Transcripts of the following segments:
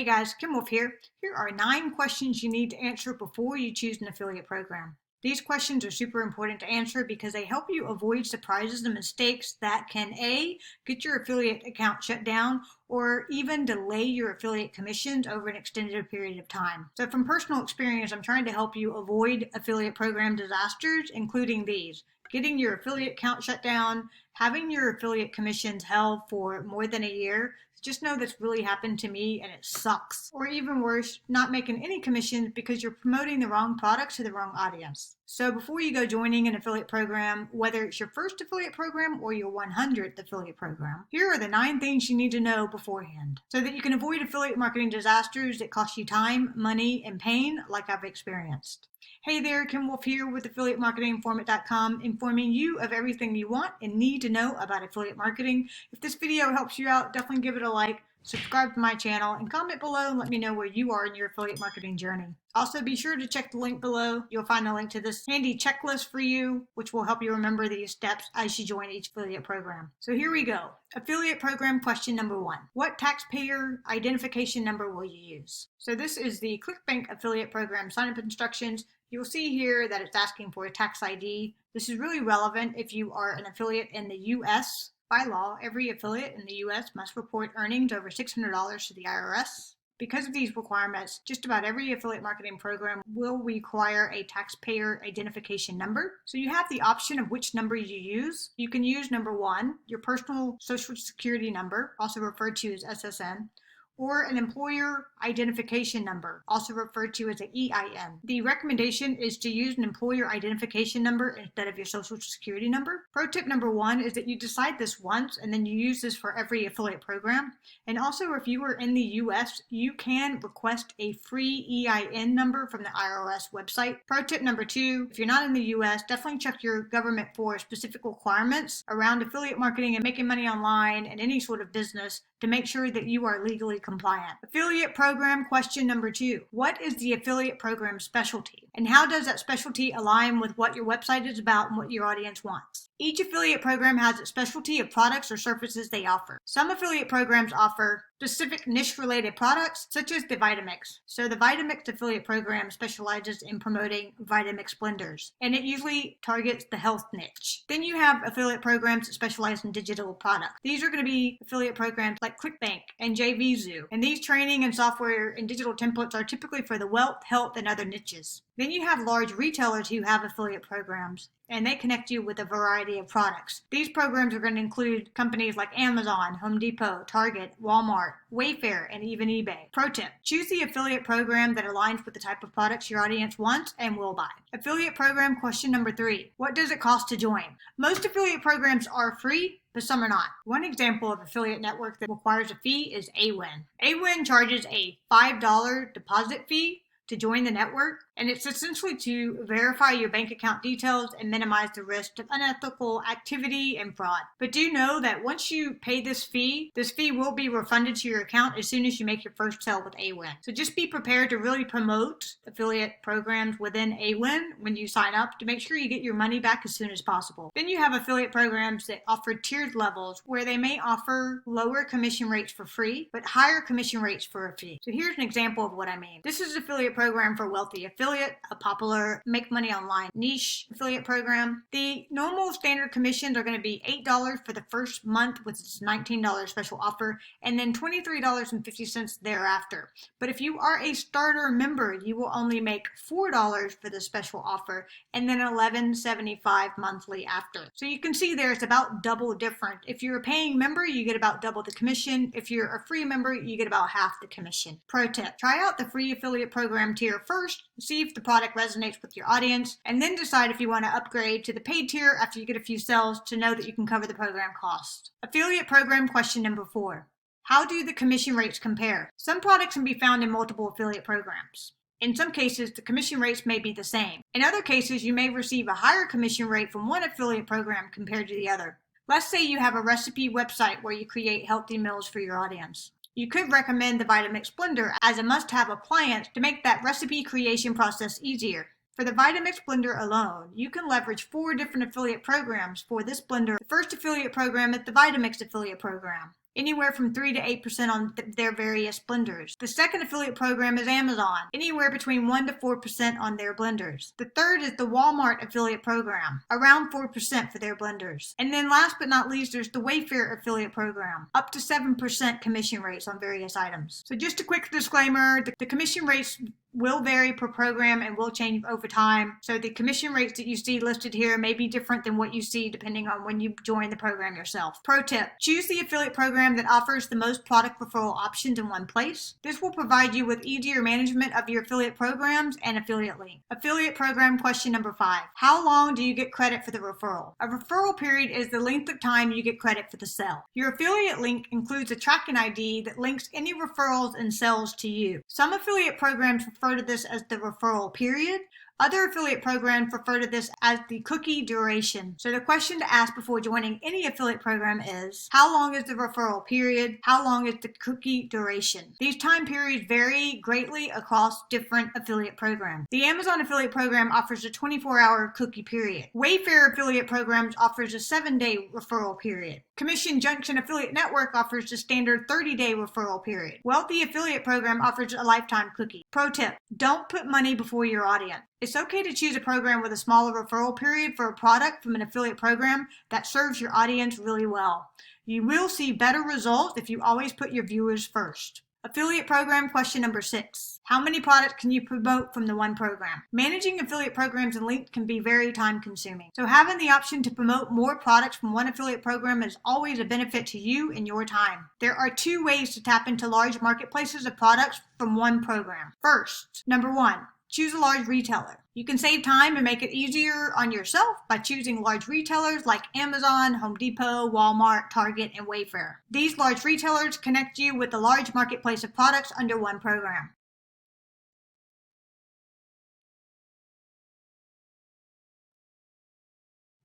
Hey guys, Kim Wolf here. Here are 9 questions you need to answer before you choose an affiliate program. These questions are super important to answer because they help you avoid surprises and mistakes that can A, get your affiliate account shut down, or even delay your affiliate commissions over an extended period of time. So from personal experience, I'm trying to help you avoid affiliate program disasters, including these: getting your affiliate account shut down, having your affiliate commissions held for more than a year. Just know that's really happened to me and it sucks. Or even worse, not making any commissions because you're promoting the wrong products to the wrong audience. So before you go joining an affiliate program, whether it's your first affiliate program or your 100th affiliate program, here are the 9 things you need to know beforehand so that you can avoid affiliate marketing disasters that cost you time, money, and pain like I've experienced. Hey there, Kim Wolf here with AffiliateMarketingInformant.com, informing you of everything you want and need to know about affiliate marketing. If this video helps you out, definitely give it a like, subscribe to my channel, and comment below and let me know where you are in your affiliate marketing journey. Also, be sure to check the link below. You'll find a link to this handy checklist for you, which will help you remember these steps as you join each affiliate program. So here we go. Affiliate program question number 1. What taxpayer identification number will you use? So this is the ClickBank affiliate program sign-up instructions. You'll see here that it's asking for a tax ID. This is really relevant if you are an affiliate in the U.S. By law, every affiliate in the U.S. must report earnings over $600 to the IRS. Because of these requirements, just about every affiliate marketing program will require a taxpayer identification number. So you have the option of which number you use. You can use number 1, your personal social security number, also referred to as SSN, or an employer identification number, also referred to as an EIN. The recommendation is to use an employer identification number instead of your social security number. Pro tip number 1 is that you decide this once and then you use this for every affiliate program. And also, if you are in the US, you can request a free EIN number from the IRS website. Pro tip number 2, if you're not in the US, definitely check your government for specific requirements around affiliate marketing and making money online and any sort of business to make sure that you are legally compliant. Affiliate program question number 2. What is the affiliate program specialty? And how does that specialty align with what your website is about and what your audience wants? Each affiliate program has a specialty of products or services they offer. Some affiliate programs offer specific niche-related products, such as the Vitamix. So the Vitamix affiliate program specializes in promoting Vitamix blenders, and it usually targets the health niche. Then you have affiliate programs that specialize in digital products. These are going to be affiliate programs like ClickBank and JVZoo, and these training and software and digital templates are typically for the wealth, health, and other niches. Then you have large retailers who have affiliate programs, and they connect you with a variety of products. These programs are going to include companies like Amazon, Home Depot, Target, Walmart, Wayfair, and even eBay. Pro tip: choose the affiliate program that aligns with the type of products your audience wants and will buy. Affiliate program question number 3. What does it cost to join? Most affiliate programs are free, but some are not. One example of affiliate network that requires a fee is AWIN. AWIN charges a $5 deposit fee to join the network, and it's essentially to verify your bank account details and minimize the risk of unethical activity and fraud. But do know that once you pay this fee will be refunded to your account as soon as you make your first sale with AWIN. So just be prepared to really promote affiliate programs within AWIN when you sign up to make sure you get your money back as soon as possible. Then you have affiliate programs that offer tiered levels where they may offer lower commission rates for free, but higher commission rates for a fee. So here's an example of what I mean. This is an affiliate program for wealthy affiliate, a popular make money online niche affiliate program. The normal standard commissions are going to be $8 for the first month with its $19 special offer, and then $23.50 thereafter. But if you are a starter member, you will only make $4 for the special offer, and then $11.75 monthly after. So you can see there it's about double different. If you're a paying member, you get about double the commission. If you're a free member, you get about half the commission. Pro tip: try out the free affiliate program tier first, see if the product resonates with your audience, and then decide if you want to upgrade to the paid tier after you get a few sales to know that you can cover the program costs. Affiliate program question number 4. How do the commission rates compare? Some products can be found in multiple affiliate programs. In some cases, the commission rates may be the same. In other cases, you may receive a higher commission rate from one affiliate program compared to the other. Let's say you have a recipe website where you create healthy meals for your audience. You could recommend the Vitamix blender as a must-have appliance to make that recipe creation process easier. For the Vitamix blender alone, you can leverage 4 different affiliate programs for this blender. The first affiliate program is the Vitamix affiliate program. anywhere from 3 to 8% on their various blenders. The second affiliate program is Amazon, anywhere between 1 to 4% on their blenders. The third is the Walmart affiliate program, around 4% for their blenders. And then last but not least, there's the Wayfair affiliate program, up to 7% commission rates on various items. So just a quick disclaimer, the commission rates will vary per program and will change over time. So the commission rates that you see listed here may be different than what you see depending on when you join the program yourself. Pro tip, choose the affiliate program that offers the most product referral options in one place. This will provide you with easier management of your affiliate programs and affiliate link. Affiliate program question number 5. How long do you get credit for the referral? A referral period is the length of time you get credit for the sale. Your affiliate link includes a tracking ID that links any referrals and sales to you. Some affiliate programs refer to this as the referral period. Other affiliate programs refer to this as the cookie duration. So the question to ask before joining any affiliate program is, how long is the referral period? How long is the cookie duration? These time periods vary greatly across different affiliate programs. The Amazon affiliate program offers a 24-hour cookie period. Wayfair affiliate programs offers a 7-day referral period. Commission Junction Affiliate Network offers a standard 30-day referral period. Wealthy Affiliate Program offers a lifetime cookie. Pro tip, don't put money before your audience. It's okay to choose a program with a smaller referral period for a product from an affiliate program that serves your audience really well. You will see better results if you always put your viewers first. Affiliate program question number 6. How many products can you promote from the one program? Managing affiliate programs and links can be very time consuming. So having the option to promote more products from one affiliate program is always a benefit to you and your time. There are 2 ways to tap into large marketplaces of products from one program. First, number 1. Choose a large retailer. You can save time and make it easier on yourself by choosing large retailers like Amazon, Home Depot, Walmart, Target, and Wayfair. These large retailers connect you with a large marketplace of products under one program.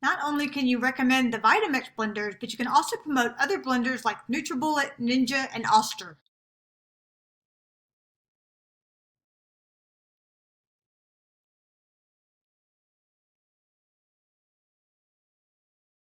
Not only can you recommend the Vitamix blenders, but you can also promote other blenders like NutriBullet, Ninja, and Oster.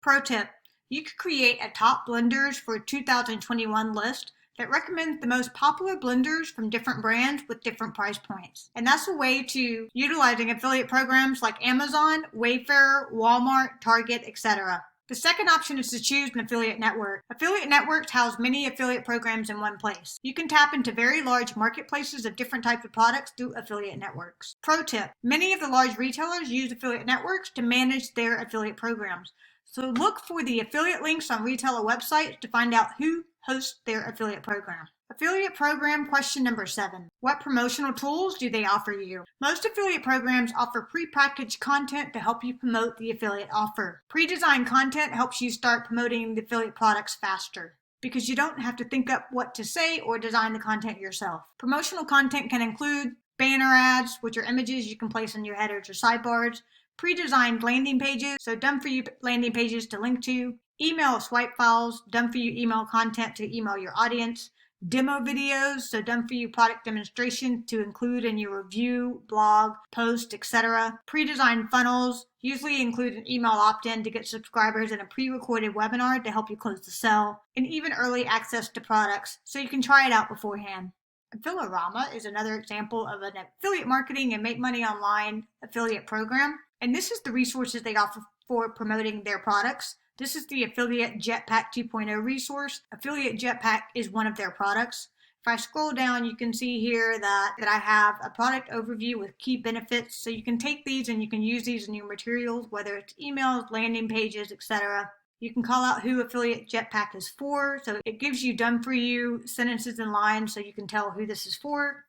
Pro tip, you could create a top blenders for 2021 list that recommends the most popular blenders from different brands with different price points. And that's a way to utilizing affiliate programs like Amazon, Wayfair, Walmart, Target, etc. The second option is to choose an affiliate network. Affiliate networks house many affiliate programs in one place. You can tap into very large marketplaces of different types of products through affiliate networks. Pro tip, many of the large retailers use affiliate networks to manage their affiliate programs. So look for the affiliate links on retailer websites to find out who hosts their affiliate program. Affiliate program question number 7. What promotional tools do they offer you? Most affiliate programs offer pre-packaged content to help you promote the affiliate offer. Pre-designed content helps you start promoting the affiliate products faster, because you don't have to think up what to say or design the content yourself. Promotional content can include banner ads, which are images you can place on your headers or sidebars, pre-designed landing pages, so done-for-you landing pages to link to, email swipe files, done-for-you email content to email your audience, demo videos, so done-for-you product demonstration to include in your review, blog, post, etc. Pre-designed funnels usually include an email opt-in to get subscribers and a pre-recorded webinar to help you close the sale, and even early access to products so you can try it out beforehand. Affiliorama is another example of an affiliate marketing and make money online affiliate program. And this is the resources they offer for promoting their products. This is the Affiliate Jetpack 2.0 resource. Affiliate Jetpack is one of their products. If I scroll down, you can see here that I have a product overview with key benefits. So you can take these and you can use these in your materials, whether it's emails, landing pages, etc. You can call out who Affiliate Jetpack is for. So it gives you done-for-you sentences and lines so you can tell who this is for.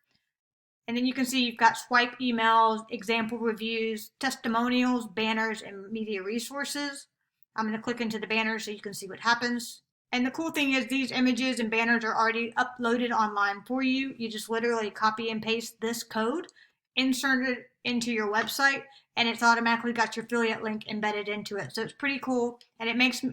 And then you can see you've got swipe emails, example reviews, testimonials, banners, and media resources. I'm going to click into the banners so you can see what happens. And the cool thing is these images and banners are already uploaded online for you. You just literally copy and paste this code, insert it into your website, and it's automatically got your affiliate link embedded into it. So it's pretty cool, and it makes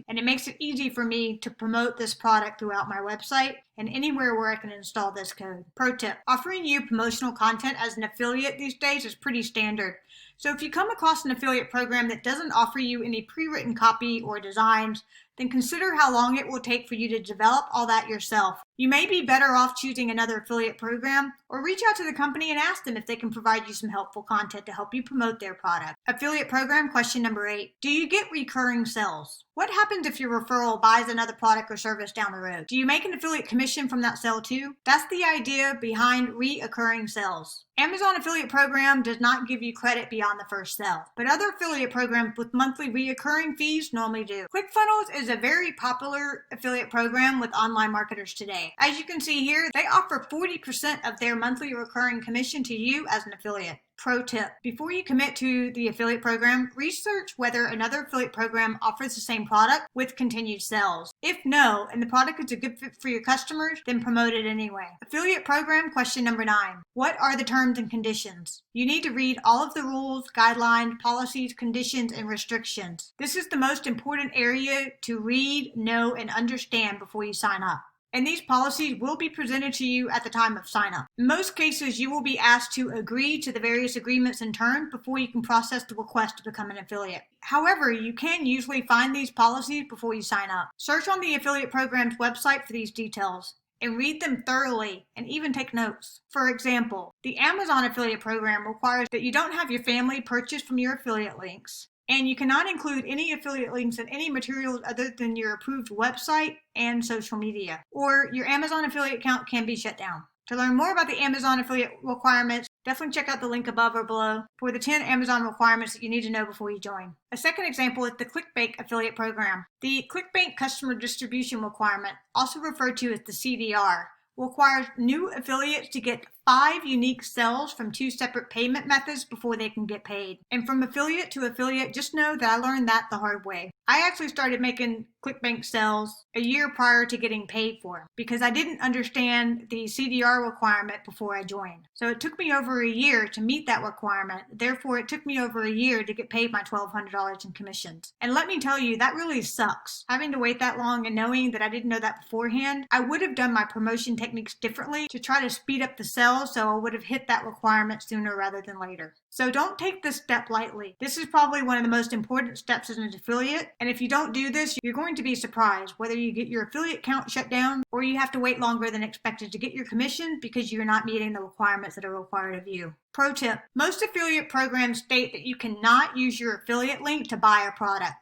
it easy for me to promote this product throughout my website and anywhere where I can install this code. Pro tip, offering you promotional content as an affiliate these days is pretty standard. So if you come across an affiliate program that doesn't offer you any pre-written copy or designs, then consider how long it will take for you to develop all that yourself. You may be better off choosing another affiliate program, or reach out to the company and ask them if they can provide you some helpful content to help you promote their product. Affiliate program question number 8. Do you get recurring sales? What happens if your referral buys another product or service down the road? Do you make an affiliate commission from that sale too? That's the idea behind reoccurring sales. Amazon affiliate program does not give you credit beyond the first sale, but other affiliate programs with monthly reoccurring fees normally do. ClickFunnels is a very popular affiliate program with online marketers today. As you can see here, they offer 40% of their monthly recurring commission to you as an affiliate. Pro tip: before you commit to the affiliate program, research whether another affiliate program offers the same product with continued sales. If no, and the product is a good fit for your customers, then promote it anyway. Affiliate program question number 9. What are the terms and conditions? You need to read all of the rules, guidelines, policies, conditions, and restrictions. This is the most important area to read, know, and understand before you sign up. And these policies will be presented to you at the time of sign up. In most cases, you will be asked to agree to the various agreements and terms before you can process the request to become an affiliate. However, you can usually find these policies before you sign up. Search on the affiliate program's website for these details and read them thoroughly and even take notes. For example, the Amazon affiliate program requires that you don't have your family purchase from your affiliate links. And you cannot include any affiliate links in any materials other than your approved website and social media, or your Amazon affiliate account can be shut down. To learn more about the Amazon affiliate requirements, definitely check out the link above or below for the 10 Amazon requirements that you need to know before you join. A second example is the ClickBank affiliate program. The ClickBank customer distribution requirement, also referred to as the CDR, requires new affiliates to get 5 unique sales from 2 separate payment methods before they can get paid. And from affiliate to affiliate, just know that I learned that the hard way. I actually started making ClickBank sales a year prior to getting paid for them because I didn't understand the CDR requirement before I joined. So it took me over a year to meet that requirement. Therefore, it took me over a year to get paid my $1,200 in commissions. And let me tell you, that really sucks. Having to wait that long and knowing that I didn't know that beforehand, I would have done my promotion techniques differently to try to speed up the sales so I would have hit that requirement sooner rather than later. So don't take this step lightly. This is probably one of the most important steps as an affiliate. And if you don't do this, you're going to be surprised whether you get your affiliate account shut down or you have to wait longer than expected to get your commission because you're not meeting the requirements that are required of you. Pro tip: most affiliate programs state that you cannot use your affiliate link to buy a product.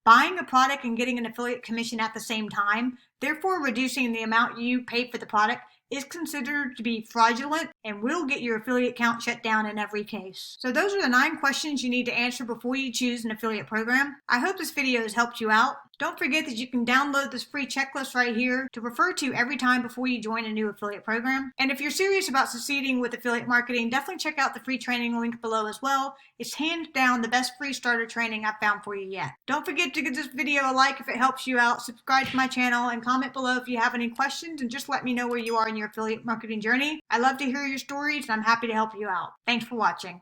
Buying a product and getting an affiliate commission at the same time, therefore reducing the amount you pay for the product, is considered to be fraudulent and will get your affiliate account shut down in every case. So those are the 9 questions you need to answer before you choose an affiliate program. I hope this video has helped you out. Don't forget that you can download this free checklist right here to refer to every time before you join a new affiliate program. And if you're serious about succeeding with affiliate marketing, definitely check out the free training link below as well. It's hands down the best free starter training I've found for you yet. Don't forget to give this video a like if it helps you out, subscribe to my channel, and comment below if you have any questions, and just let me know where you are in your affiliate marketing journey. I love to hear your stories, and I'm happy to help you out. Thanks for watching.